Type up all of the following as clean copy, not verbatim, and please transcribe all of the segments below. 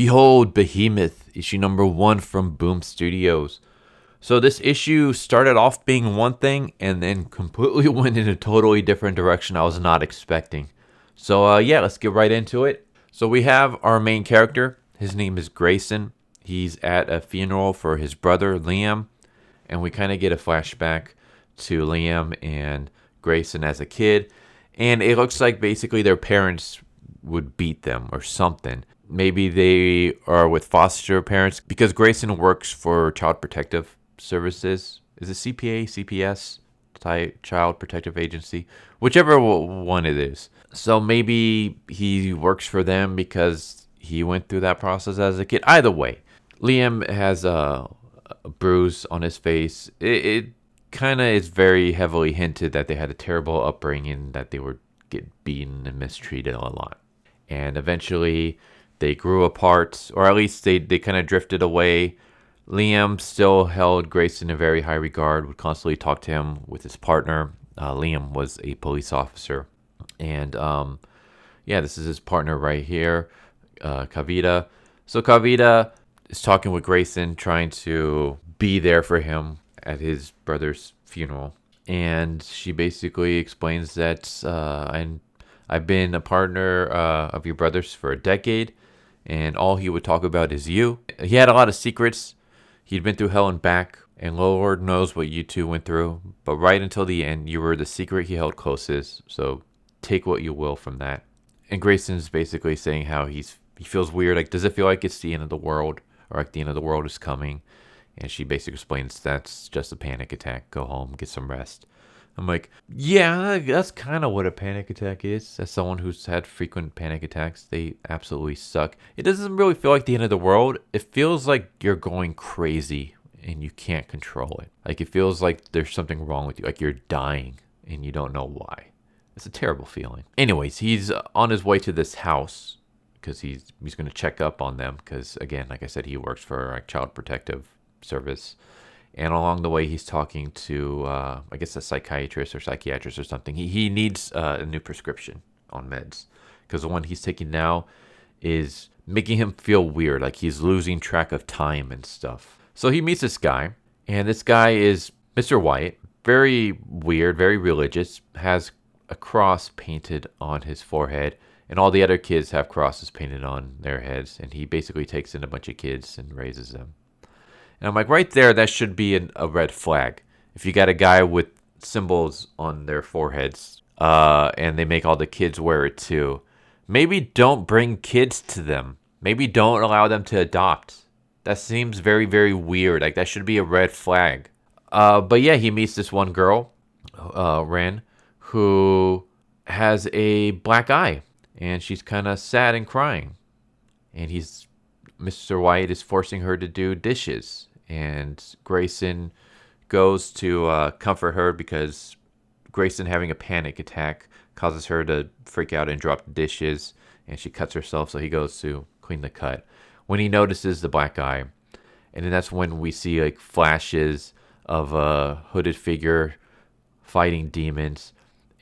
Behold, Behemoth, issue number 1 from Boom Studios. So this issue started off being one thing and then completely went in a totally different direction I was not expecting. So yeah, let's get right into it. So we have our main character. His name is Greyson. He's at a funeral for his brother, Liam. And we kind of get a flashback to Liam and Greyson as a kid. And it looks like basically their parents would beat them or something. Maybe they are with foster parents because Greyson works for Child Protective Services. Is it CPA, CPS, Child Protective Agency? Whichever one it is. So maybe he works for them because he went through that process as a kid. Either way, Liam has a bruise on his face. It kind of is very heavily hinted that they had a terrible upbringing, that they were get beaten and mistreated a lot. And eventually they grew apart, or at least they kind of drifted away. Liam still held Greyson in very high regard, would constantly talk to him with his partner. Liam was a police officer. And yeah, this is his partner right here, Kavita. So Kavita is talking with Greyson, trying to be there for him at his brother's funeral. And she basically explains that I've been a partner of your brother's for a decade, and all he would talk about is you. He had a lot of secrets. He'd been through hell and back, and Lord knows what you two went through. But right until the end, you were the secret he held closest, so take what you will from that. And Greyson's basically saying how he feels weird. Like, does it feel like it's the end of the world, or like the end of the world is coming? And she basically explains that's just a panic attack. Go home, get some rest. I'm like, yeah, that's kind of what a panic attack is. As someone who's had frequent panic attacks, they absolutely suck. It doesn't really feel like the end of the world. It feels like you're going crazy and you can't control it. Like, it feels like there's something wrong with you. Like you're dying and you don't know why. It's a terrible feeling. Anyways, he's on his way to this house because he's going to check up on them. Because, again, like I said, he works for like Child Protective Service. And along the way, he's talking to, I guess, a psychiatrist or psychiatrist or something. He needs a new prescription on meds because the one he's taking now is making him feel weird, like he's losing track of time and stuff. So he meets this guy, and this guy is Mr. White, very weird, very religious, has a cross painted on his forehead, and all the other kids have crosses painted on their heads, and he basically takes in a bunch of kids and raises them. And I'm like, right there, that should be a red flag. If you got a guy with symbols on their foreheads, and they make all the kids wear it too, maybe don't bring kids to them. Maybe don't allow them to adopt. That seems very, very weird. Like, that should be a red flag. But yeah, he meets this one girl, Wren, who has a black eye. And she's kind of sad and crying. And Mr. White is forcing her to do dishes. And Greyson goes to comfort her because Greyson having a panic attack causes her to freak out and drop the dishes. And she cuts herself, so he goes to clean the cut. When he notices the black eye, and then that's when we see like flashes of a hooded figure fighting demons.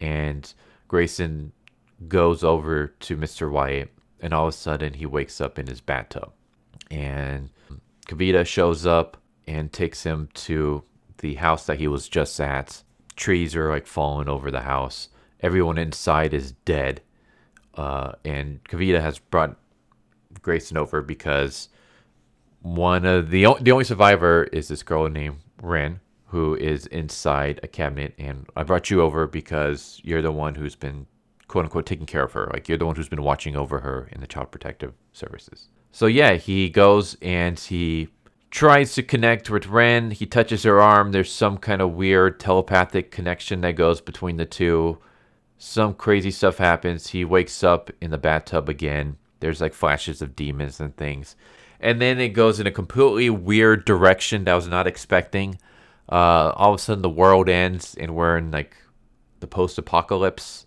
And Greyson goes over to Mr. White, and all of a sudden he wakes up in his bathtub. And Kavita shows up and takes him to the house that he was just at. Trees are like falling over the house. Everyone inside is dead. And Kavita has brought Greyson over because the only survivor is this girl named Wren, who is inside a cabinet. And I brought you over because you're the one who's been, quote unquote, taking care of her. Like, you're the one who's been watching over her in the Child Protective Services. So yeah, he goes and he tries to connect with Wren. He touches her arm. There's some kind of weird telepathic connection that goes between the two. Some crazy stuff happens. He wakes up in the bathtub again. There's like flashes of demons and things. And then it goes in a completely weird direction that I was not expecting. All of a sudden the world ends and we're in like the post-apocalypse.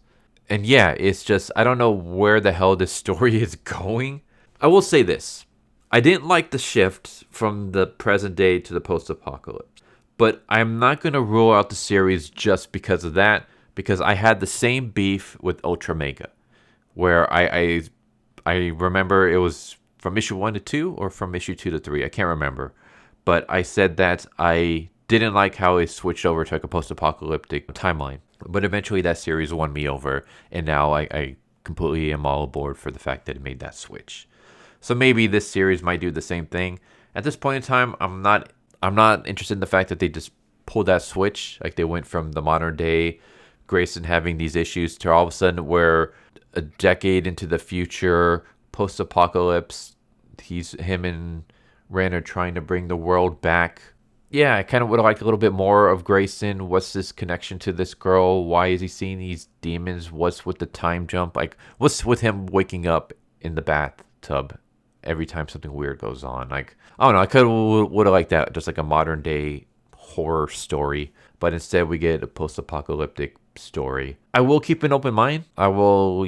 And yeah, it's just, I don't know where the hell this story is going. I will say this. I didn't like the shift from the present day to the post-apocalypse. But I'm not going to rule out the series just because of that. Because I had the same beef with Ultra Mega. Where I remember it was from issue 1 to 2 or from issue 2 to 3. I can't remember. But I said that I didn't like how it switched over to like a post-apocalyptic timeline. But eventually that series won me over, and now I completely am all aboard for the fact that it made that switch. So maybe this series might do the same thing. At this point in time, I'm not interested in the fact that they just pulled that switch. Like they went from the modern day Greyson having these issues to all of a sudden we're a decade into the future, post-apocalypse. Him and Wren are trying to bring the world back. Yeah, I kind of would have liked a little bit more of Greyson. What's this connection to this girl? Why is he seeing these demons? What's with the time jump? Like, what's with him waking up in the bathtub every time something weird goes on? Like, I don't know. I would have liked that, just like a modern day horror story. But instead, we get a post-apocalyptic story. I will keep an open mind. I will,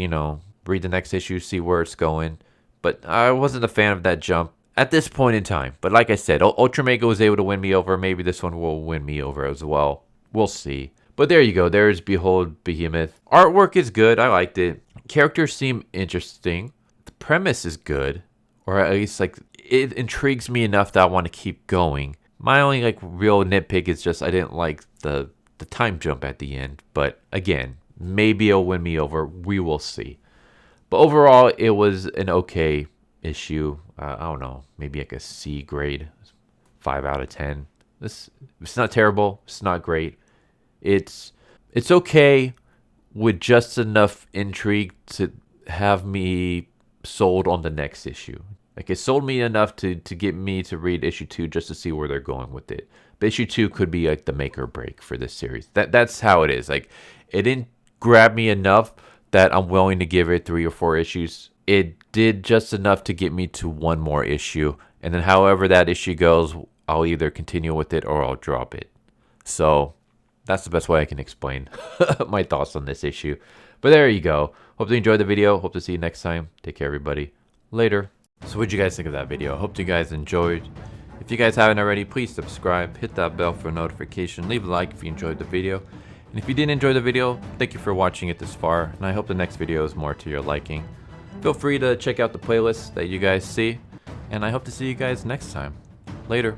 read the next issue, see where it's going. But I wasn't a fan of that jump at this point in time. But like I said, Ultra Mega was able to win me over. Maybe this one will win me over as well. We'll see. But there you go. There's Behold Behemoth. Artwork is good. I liked it. Characters seem interesting. The premise is good. Or at least like it intrigues me enough that I want to keep going. My only like real nitpick is just I didn't like the time jump at the end. But again, maybe it'll win me over. We will see. But overall, it was an okay issue. I don't know, maybe like a C grade, 5 out of 10. It's not terrible. It's not great. It's okay with just enough intrigue to have me sold on the next issue. Like it sold me enough to get me to read issue 2 just to see where they're going with it. But issue 2 could be like the make or break for this series. That's how it is. Like it didn't grab me enough that I'm willing to give it 3 or 4 issues. It did just enough to get me to one more issue. And then however that issue goes, I'll either continue with it or I'll drop it. So that's the best way I can explain my thoughts on this issue. But there you go. Hope you enjoyed the video. Hope to see you next time. Take care, everybody. Later. So what did you guys think of that video? Hope you guys enjoyed. If you guys haven't already, please subscribe. Hit that bell for a notification. Leave a like if you enjoyed the video. And if you didn't enjoy the video, thank you for watching it this far. And I hope the next video is more to your liking. Feel free to check out the playlist that you guys see. And I hope to see you guys next time. Later.